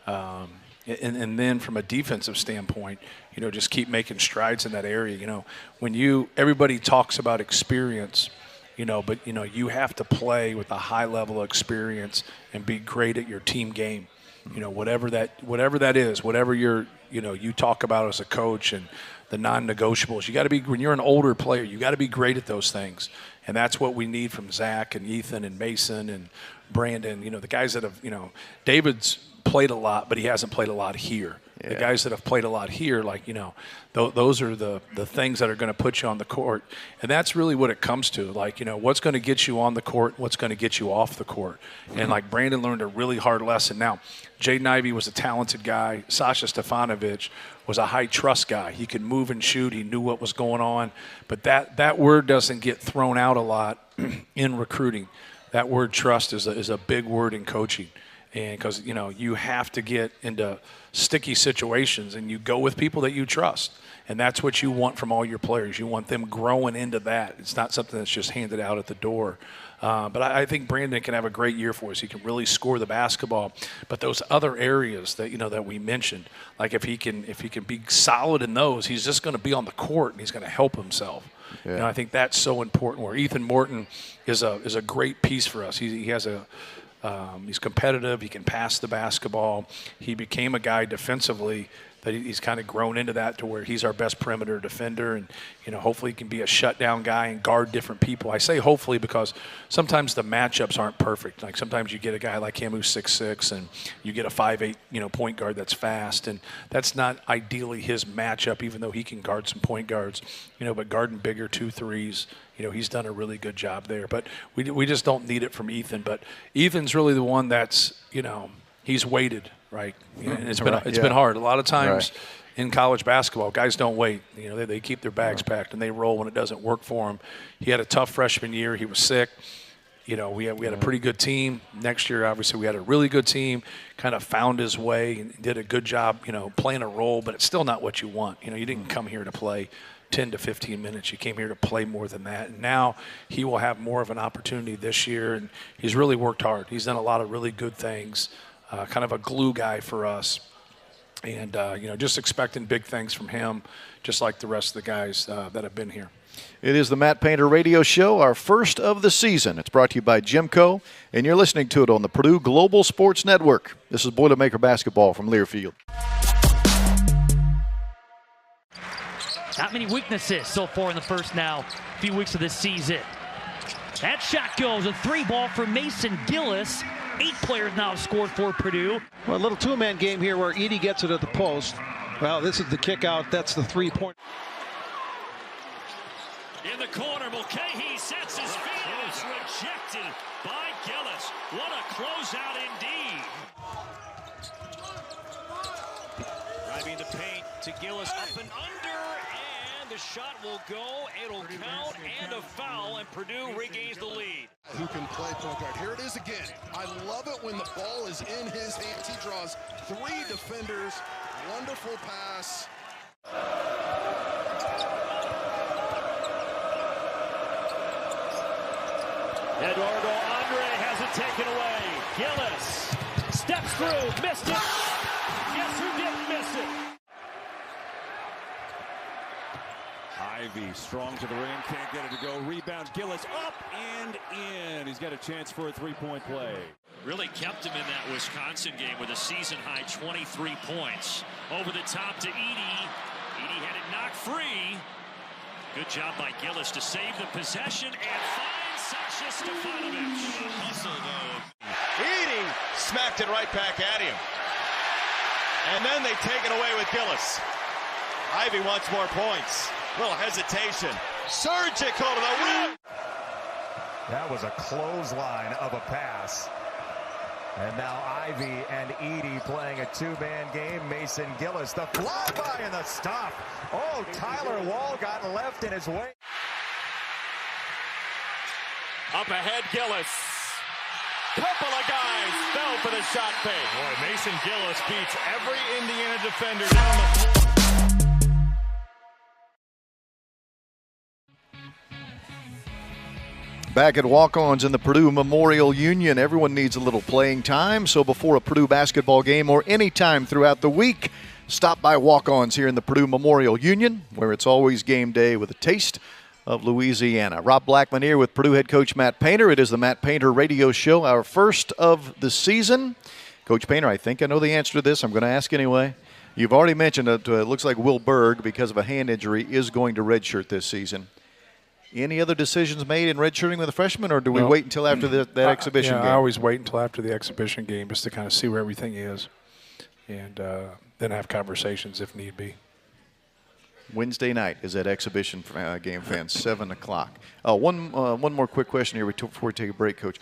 And then from a defensive standpoint, you know, just keep making strides in that area. You know, when everybody talks about experience, you know, but, you know, you have to play with a high level of experience and be great at your team game. You know, whatever that is, whatever you talk about as a coach and the non-negotiables. You got to be, when you're an older player, you got to be great at those things. And that's what we need from Zach and Ethan and Mason and Brandon. You know, the guys that have, you know, David's played a lot, but he hasn't played a lot here. Yeah. The guys that have played a lot here, like, you know, those are the things that are going to put you on the court. And that's really what it comes to. Like, you know, what's going to get you on the court, what's going to get you off the court. And, like, Brandon learned a really hard lesson. Now, Jaden Ivey was a talented guy. Sasha Stefanovic was a high-trust guy. He could move and shoot. He knew what was going on. But that word doesn't get thrown out a lot in recruiting. That word trust is a big word in coaching. And because, you know, you have to get into sticky situations and you go with people that you trust. And that's what you want from all your players. You want them growing into that. It's not something that's just handed out at the door. But I think Brandon can have a great year for us. He can really score the basketball. But those other areas that, you know, that we mentioned, like if he can be solid in those, he's just going to be on the court and he's going to help himself. Yeah. You know, I think that's so important. Where Ethan Morton is a great piece for us. He has he's competitive. He can pass the basketball. He became a guy defensively that he's kind of grown into that to where he's our best perimeter defender. And, you know, hopefully he can be a shutdown guy and guard different people. I say hopefully because sometimes the matchups aren't perfect. Like sometimes you get a guy like him who's 6'6", and you get a 5'8", you know, point guard that's fast. And that's not ideally his matchup, even though he can guard some point guards, you know, but guarding bigger 2-3s, you know, he's done a really good job there. But we just don't need it from Ethan. But Ethan's really the one that's, you know, he's waited, right? And it's been hard. A lot of times in college basketball, guys don't wait. You know, they keep their bags packed and they roll when it doesn't work for them. He had a tough freshman year. He was sick. You know, we had a pretty good team. Next year, obviously, we had a really good team. Kind of found his way and did a good job, you know, playing a role. But it's still not what you want. You know, you didn't come here to play 10 to 15 minutes. You came here to play more than that. And now he will have more of an opportunity this year. And he's really worked hard. He's done a lot of really good things. Kind of a glue guy for us. And, you know, just expecting big things from him, just like the rest of the guys that have been here. It is the Matt Painter Radio Show, our first of the season. It's brought to you by GEMCO, and you're listening to it on the Purdue Global Sports Network. This is Boilermaker Basketball from Learfield. Not many weaknesses so far in the first few weeks of this season. That shot goes, a 3-ball for Mason Gillis. 8 players now have scored for Purdue. Well, a little two-man game here where Edey gets it at the post. Well, this is the kick out. That's the 3-point. In the corner, Mulcahy sets his feet and it's rejected by Gillis. What a closeout indeed. Driving the paint to Gillis, up and under, and the shot will go. It'll count and a foul, and Purdue regains the lead. Who can play point guard? Here it is again. I love it when the ball is in his hands. He draws 3 defenders. Wonderful pass. Eduardo Andre has it taken away. Gillis steps through, missed it. Guess who didn't miss it? High Ivy strong to the rim, can't get it to go. Rebound, Gillis up and in. He's got a chance for a three-point play. Really kept him in that Wisconsin game with a season-high 23 points. Over the top to Edey. Edey had it knocked free. Good job by Gillis to save the possession and find Sasha Stefanovic. Hustle, though. Edey smacked it right back at him. And then they take it away with Gillis. Ivy wants more points. Little hesitation. Surgical to the rim. That was a clothesline of a pass. And now Ivy and Edey playing a two-man game. Mason Gillis, the flyby and the stop. Oh, Tyler Wall got left in his way. Up ahead, Gillis. Couple of guys fell for the shot fake. Boy, Mason Gillis beats every Indiana defender down the. Back at walk-ons in the Purdue Memorial Union, everyone needs a little playing time. So before a Purdue basketball game or any time throughout the week, stop by walk-ons here in the Purdue Memorial Union, where it's always game day with a taste of Louisiana. Rob Blackman here with Purdue head coach Matt Painter. It is the Matt Painter Radio Show, our first of the season. Coach Painter, I think I know the answer to this. I'm going to ask anyway. You've already mentioned that it looks like Will Berg, because of a hand injury, is going to redshirt this season. Any other decisions made in redshirting with the freshmen, or do we wait until after that exhibition game? I always wait until after the exhibition game just to kind of see where everything is, and then have conversations if need be. Wednesday night is that exhibition game, fans, 7 o'clock. One more quick question here before we take a break, Coach.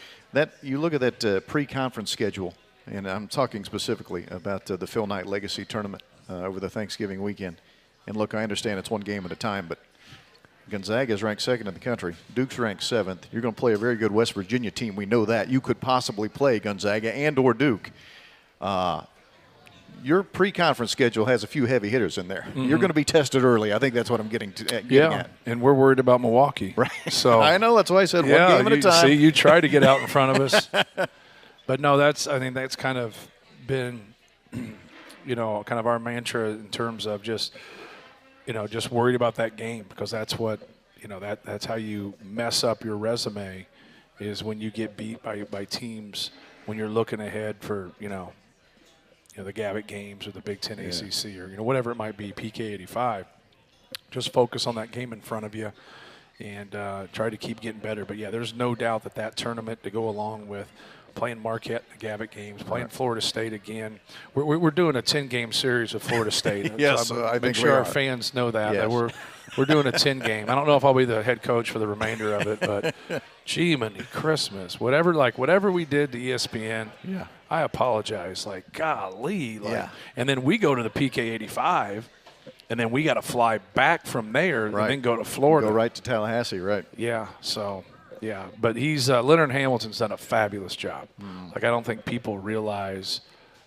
You look at that pre-conference schedule, and I'm talking specifically about the Phil Knight Legacy Tournament over the Thanksgiving weekend. And look, I understand it's one game at a time, but Gonzaga is ranked 2nd in the country. Duke's ranked 7th. You're going to play a very good West Virginia team. We know that. You could possibly play Gonzaga and or Duke. Your pre-conference schedule has a few heavy hitters in there. Mm-hmm. You're going to be tested early. I think that's what I'm getting at. And we're worried about Milwaukee. Right. So I know. That's why I said one game at a time. See, you try to get out in front of us. But no, I think that's kind of been, kind of our mantra in terms of just worried about that game, because that's what, that's how you mess up your resume, is when you get beat by teams when you're looking ahead for, the Gavitt games or the Big Ten ACC or, whatever it might be, PK 85. Just focus on that game in front of you and try to keep getting better. But, there's no doubt that tournament to go along with playing Marquette, the Gavitt games, playing Florida State again. We're doing a 10-game series with Florida State. Yes, so I think our fans know that. Yes. That we're doing a 10-game. I don't know if I'll be the head coach for the remainder of it, but gee, many Christmas, whatever we did to ESPN. Yeah. I apologize. Golly. And then we go to the PK 85, and then we got to fly back from there and then go to Florida. Go right to Tallahassee, right. Yeah, so, but he's Leonard Hamilton's done a fabulous job. I don't think people realize,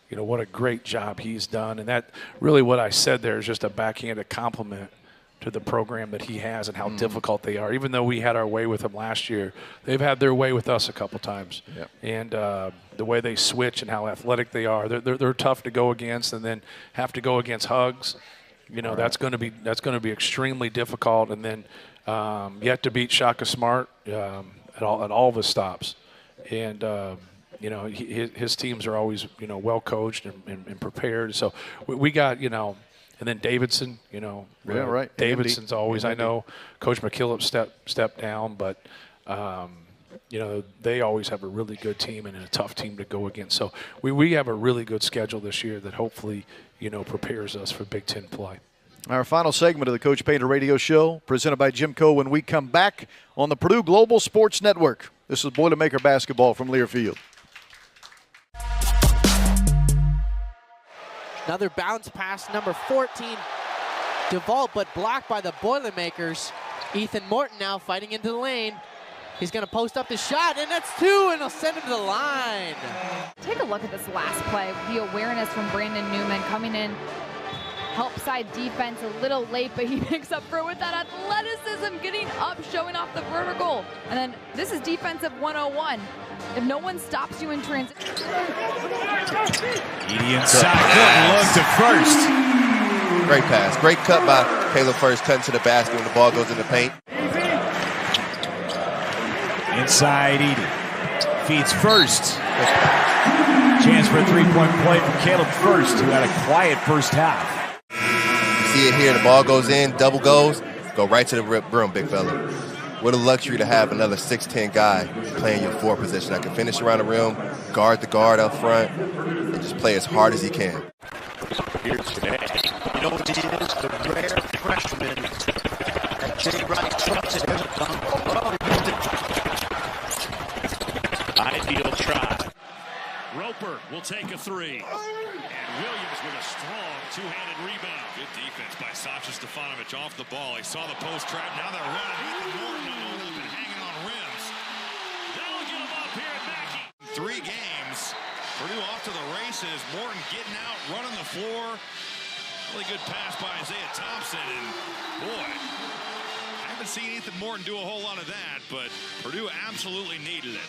what a great job he's done. And that really what I said there is just a backhanded compliment to the program that he has and how difficult they are. Even though we had our way with them last year, they've had their way with us a couple times. Yep. And the way they switch and how athletic they are, they're tough to go against, and then have to go against Hugs. That's going to be extremely difficult. And then yet to beat Shaka Smart at all of his stops. And his teams are always well coached and prepared. So we got and then Davidson, right. Davidson's always, I know, Coach McKillop stepped down, but, they always have a really good team and a tough team to go against. So we have a really good schedule this year that hopefully, prepares us for Big Ten play. Our final segment of the Coach Painter Radio Show, presented by GEMCO, when we come back on the Purdue Global Sports Network. This is Boilermaker basketball from Learfield. Another bounce pass, number 14, DeVault, but blocked by the Boilermakers. Ethan Morton now fighting into the lane. He's going to post up the shot, and that's 2, and he'll send it to the line. Take a look at this last play. The awareness from Brandon Newman coming in. Help side defense a little late, but he picks up through with that athleticism, getting up, showing off the vertical. And then this is defensive 101. If no one stops you in transition. Edey inside, good look to Furst. Great pass, great cut by Caleb Furst cutting to the basket when the ball goes in the paint. Inside Edey. Feeds Furst. Chance for a three-point play from Caleb Furst, who had a quiet first half. You see it here, the ball goes in, double goes, go right to the rim, big fella. What a luxury to have another 6'10" guy playing your forward position. I can finish around the rim, guard the guard up front, and just play as hard as he can. Here today. You know what he is? The rare freshman that Jay Wright trusted him to dunk. Ideal try. Roper will take a three. And Williams with a strong two-handed rebound. Good defense by Sasha Stefanovic off the ball. He saw the post trap. Now they're running. Ethan Morton all up and hanging on rims. That'll get him up here at Mackey. 3 games. Purdue off to the races. Morton getting out, running the floor. Really good pass by Isaiah Thompson. And boy, I haven't seen Ethan Morton do a whole lot of that, but Purdue absolutely needed it.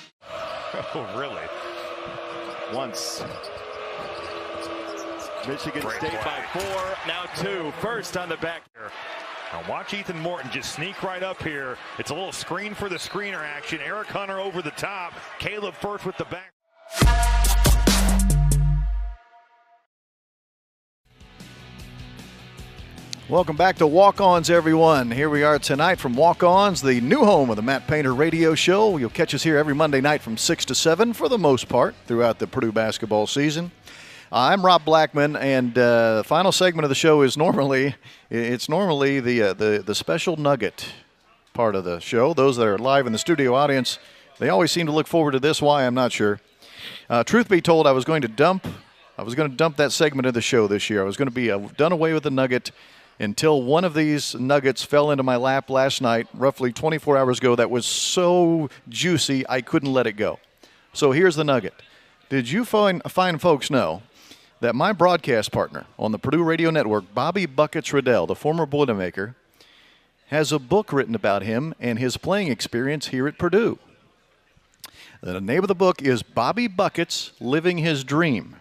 Oh, really? Once. Michigan State by 4, now 2. Furst on the back. Now watch Ethan Morton just sneak right up here. It's a little screen for the screener action. Eric Hunter over the top. Caleb Furst with the back. Welcome back to Walk-Ons, everyone. Here we are tonight from Walk-Ons, the new home of the Matt Painter Radio Show. You'll catch us here every Monday night from 6 to 7 for the most part throughout the Purdue basketball season. I'm Rob Blackman, and the final segment of the show is normally the special nugget part of the show. Those that are live in the studio audience, they always seem to look forward to this. Why, I'm not sure. Truth be told, I was going to dump that segment of the show this year. I was going to be done away with the nugget until one of these nuggets fell into my lap last night, roughly 24 hours ago, that was so juicy I couldn't let it go. So here's the nugget. Did you fine folks know that my broadcast partner on the Purdue Radio Network, Bobby Buckets Riddell, the former Boilermaker, has a book written about him and his playing experience here at Purdue? The name of the book is Bobby Buckets Living His Dream.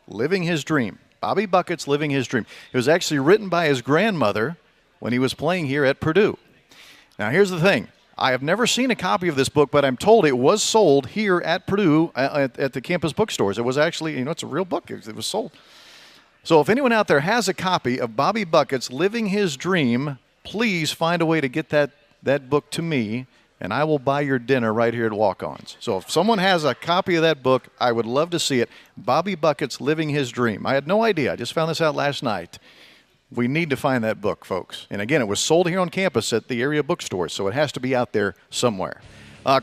Living His Dream. Bobby Buckets Living His Dream. It was actually written by his grandmother when he was playing here at Purdue. Now, here's the thing. I have never seen a copy of this book, but I'm told it was sold here at Purdue at the campus bookstores. It was actually, it's a real book. It was sold. So if anyone out there has a copy of Bobby Buckets Living His Dream, please find a way to get that book to me, and I will buy your dinner right here at Walk-Ons. So if someone has a copy of that book, I would love to see it. Bobby Buckets Living His Dream. I had no idea. I just found this out last night. We need to find that book, folks. And again, it was sold here on campus at the area bookstores, so it has to be out there somewhere.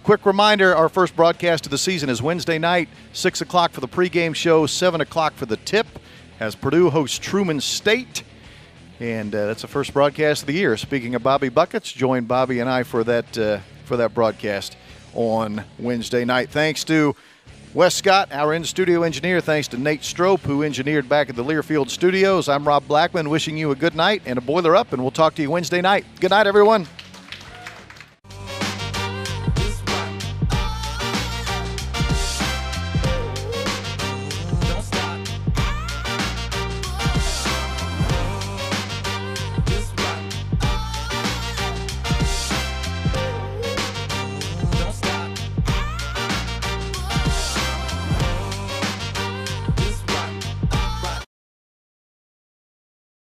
Quick reminder, our first broadcast of the season is Wednesday night, 6 o'clock for the pregame show, 7 o'clock for the tip, as Purdue hosts Truman State. And that's the first broadcast of the year. Speaking of Bobby Buckets, join Bobby and I for that broadcast on Wednesday night. Thanks to Wes Scott, our in-studio engineer. Thanks to Nate Strope, who engineered back at the Learfield Studios. I'm Rob Blackman, wishing you a good night and a boiler up, and we'll talk to you Wednesday night. Good night, everyone.